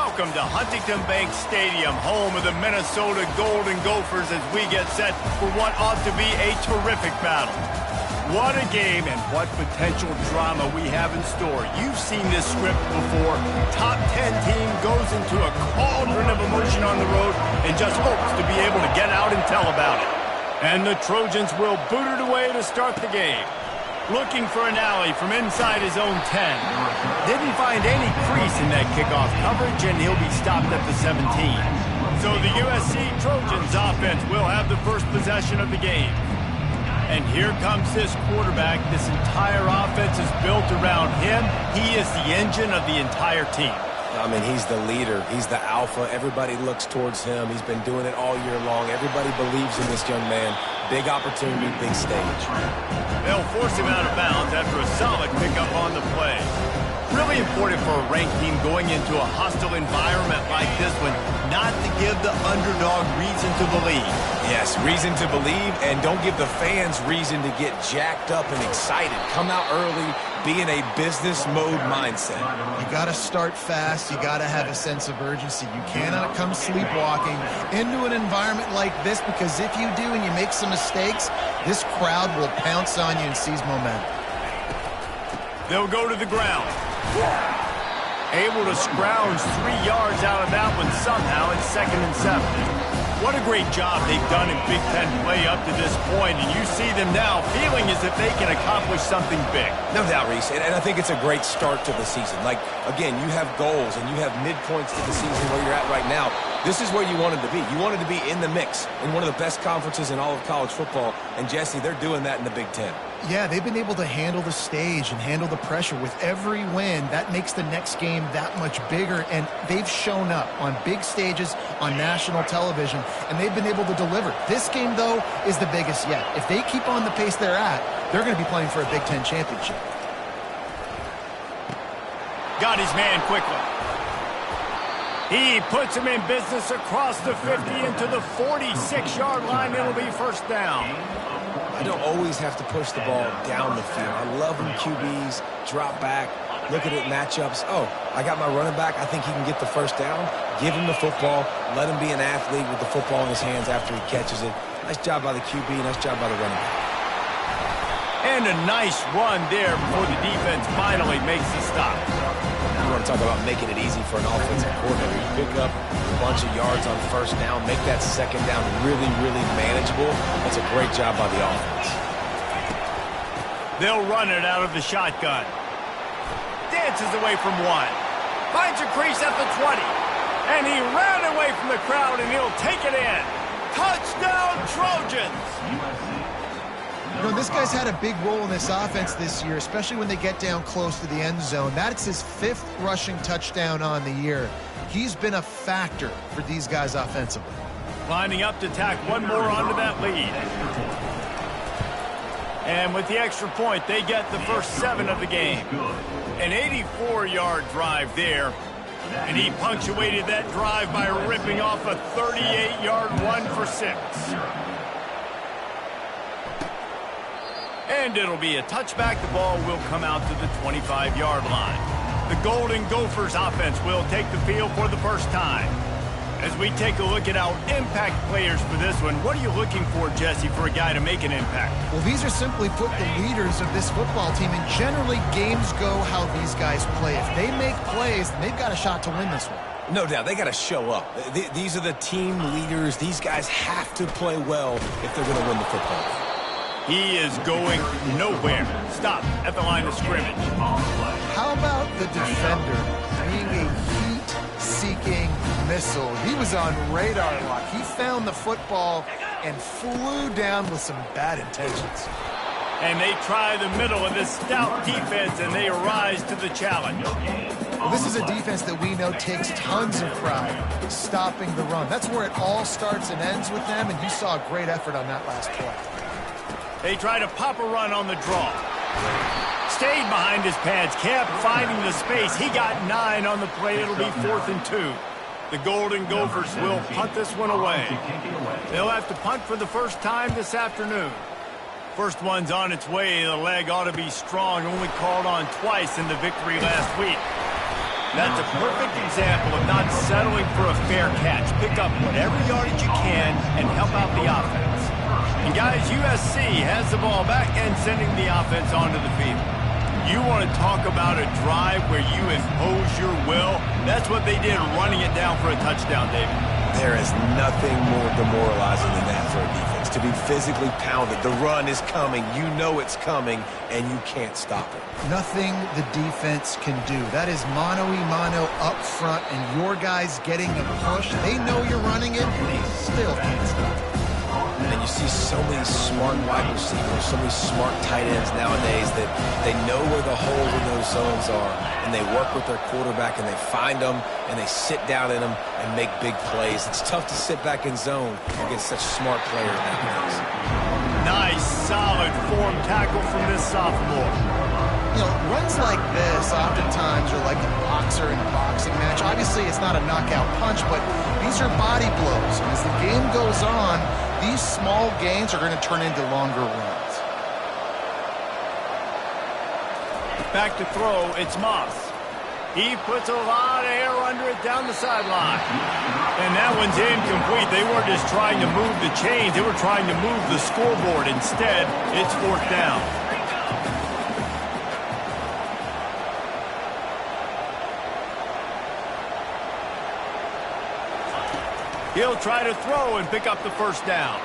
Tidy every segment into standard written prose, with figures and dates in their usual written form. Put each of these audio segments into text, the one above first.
Welcome to Huntington Bank Stadium, home of the Minnesota Golden Gophers, as we get set for what ought to be a terrific battle. What a game and what potential drama we have in store. You've seen this script before. Top 10 team goes into a cauldron of emotion on the road and just hopes to be able to get out and tell about it. And the Trojans will boot it away to start the game. Looking for an alley from inside his own 10. Didn't find any crease in that kickoff coverage, and he'll be stopped at the 17. So the USC Trojans offense will have the first possession of the game. And here comes this quarterback. This entire offense is built around him. He is the engine of the entire team. I mean, he's the leader. He's the alpha. Everybody looks towards him. He's been doing it all year long. Everybody believes in this young man. Big opportunity, big stage. They'll force him out of bounds after a solid pickup on the play. Really important for a ranked team going into a hostile environment like this one, not to give the underdog reason to believe. Yes, reason to believe, and don't give the fans reason to get jacked up and excited. Come out early, be in a business mode mindset. You got to start fast. You got to have a sense of urgency. You cannot come sleepwalking into an environment like this, because if you do and you make some mistakes, this crowd will pounce on you and seize momentum. They'll go to the ground. Able to scrounge 3 yards out of that one somehow. It's 2nd and 7. What a great job they've done in Big Ten play up to this point, and you see them now feeling as if they can accomplish something big. No doubt, Reese, and I think it's a great start to the season. Like, again, you have goals and you have midpoints to the season where you're at right now. This is where you wanted to be. You wanted to be in the mix in one of the best conferences in all of college football, and Jesse, they're doing that in the Big Ten. Yeah, they've been able to handle the stage and handle the pressure. With every win, that makes the next game that much bigger, and they've shown up on big stages on national television, and they've been able to deliver. This game, though, is the biggest yet. If they keep on the pace they're at, they're going to be playing for a Big Ten championship. Got his man quickly. He puts him in business across the 50 into the 46-yard line. It'll be first down. I don't always have to push the ball down the field. I love when QBs drop back, look at it, matchups. Oh, I got my running back. I think he can get the first down. Give him the football. Let him be an athlete with the football in his hands after he catches it. Nice job by the QB. Nice job by the running back. And a nice run there before the defense finally makes the stop. You want to talk about making it easy for an offensive coordinator. You pick up a bunch of yards on first down, make that second down really, really manageable. That's a great job by the offense. They'll run it out of the shotgun. Dances away from one. Finds a crease at the 20. And he ran away from the crowd, and he'll take it in. Touchdown, Trojans! You know, this guy's had a big role in this offense this year, especially when they get down close to the end zone. That's his 5th rushing touchdown on the year. He's been a factor for these guys offensively. Lining up to tack one more onto that lead. And with the extra point, they get the first 7 of the game. An 84-yard drive there. And he punctuated that drive by ripping off a 38-yard run for 6. And it'll be a touchback. The ball will come out to the 25-yard line. The Golden Gophers offense will take the field for the first time. As we take a look at our impact players for this one, what are you looking for, Jesse, for a guy to make an impact? Well, these are simply put the leaders of this football team, and generally games go how these guys play. If they make plays, then they've got a shot to win this one. No doubt, they got to show up. These are the team leaders. These guys have to play well if they're going to win the football game. He is going nowhere. Stop at the line of scrimmage. How about the defender being a heat-seeking missile? He was on radar lock. He found the football and flew down with some bad intentions. And they try the middle of this stout defense, and they rise to the challenge. Well, this is a defense that we know takes tons of pride stopping the run. That's where it all starts and ends with them, and you saw a great effort on that last play. They try to pop a run on the draw. Stayed behind his pads, kept finding the space. He got 9 on the play. It'll be 4th and 2. The Golden Gophers will punt this one away. They'll have to punt for the first time this afternoon. First one's on its way. The leg ought to be strong. Only called on twice in the victory last week. That's a perfect example of not settling for a fair catch. Pick up whatever yardage you can and help out the offense. And guys, USC has the ball back and sending the offense onto the field. You want to talk about a drive where you impose your will? That's what they did, running it down for a touchdown, David. There is nothing more demoralizing than that for a defense. To be physically pounded. The run is coming. You know it's coming, and you can't stop it. Nothing the defense can do. That is mano-a-mano up front, and your guys getting a push. They know you're running it, and they still can't stop it. And you see so many smart wide receivers, so many smart tight ends nowadays that they know where the holes in those zones are, and they work with their quarterback, and they find them, and they sit down in them and make big plays. It's tough to sit back in zone against such smart players nowadays. Nice, solid form tackle from this sophomore. You know, runs like this oftentimes are like a boxer in a boxing match. Obviously, it's not a knockout punch, but these are body blows. And as the game goes on, these small gains are going to turn into longer runs. Back to throw, it's Moss. He puts a lot of air under it down the sideline. And that one's incomplete. They weren't just trying to move the chains. They were trying to move the scoreboard. Instead, it's fourth down. He'll try to throw and pick up the first down.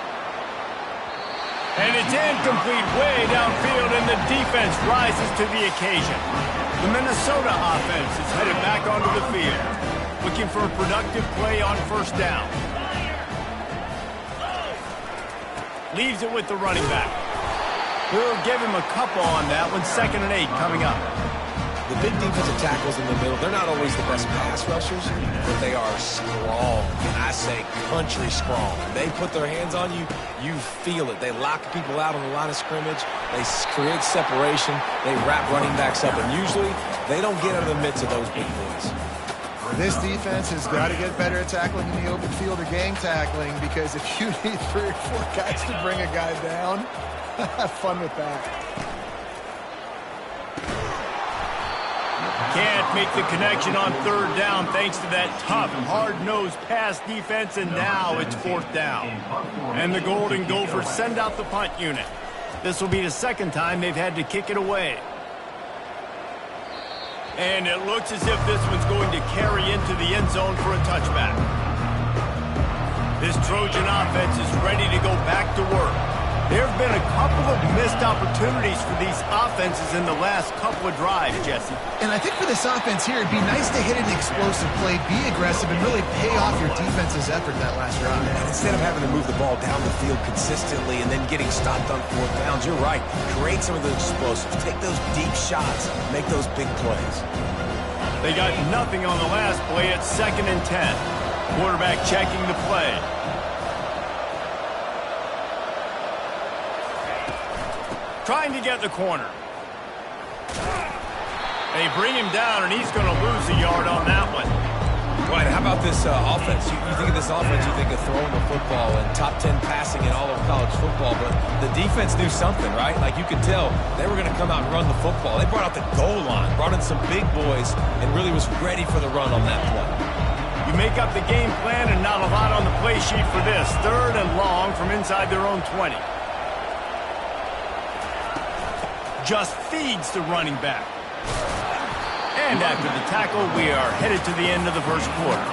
And it's incomplete way downfield, and the defense rises to the occasion. The Minnesota offense is headed back onto the field, looking for a productive play on first down. Leaves it with the running back. We'll give him a couple on that one. 2nd and 8 coming up. The big defensive tackles in the middle, they're not always the best pass rushers, but they are strong. And I say country strong. They put their hands on you, you feel it. They lock people out on the line of scrimmage. They create separation. They wrap running backs up. And usually, they don't get out of the midst of those big boys. This defense has got to get better at tackling in the open field or game tackling, because if you need 3 or 4 guys to bring a guy down, have fun with that. Can't make the connection on 3rd down thanks to that tough, hard-nosed pass defense, and now it's 4th down. And the Golden Gophers send out the punt unit. This will be the 2nd time they've had to kick it away. And it looks as if this one's going to carry into the end zone for a touchback. This Trojan offense is ready to go back to work. There have been a couple of missed opportunities for these offenses in the last couple of drives, Jesse. And I think for this offense here, it'd be nice to hit an explosive play, be aggressive, and really pay off your defense's effort that last drive. And instead of having to move the ball down the field consistently and then getting stopped on 4th downs, you're right. Create some of those explosives. Take those deep shots. Make those big plays. They got nothing on the last play. It's 2nd and 10. Quarterback checking the play. Trying to get the corner. They bring him down, and he's going to lose a yard on that one. Right, how about this offense? You think of this offense, you think of throwing the football and top 10 passing in all of college football, but the defense knew something, right? Like you could tell they were going to come out and run the football. They brought out the goal line, brought in some big boys, and really was ready for the run on that play. You make up the game plan, and not a lot on the play sheet for this. 3rd and long from inside their own 20. Just feeds the running back. And after the tackle, we are headed to the end of the first quarter.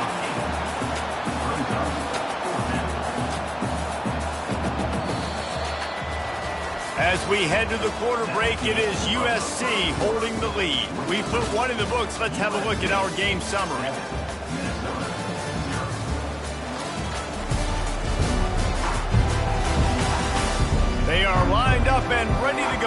As we head to the quarter break, it is USC holding the lead. We put one in the books. Let's have a look at our game summary. They are lined up and ready to go.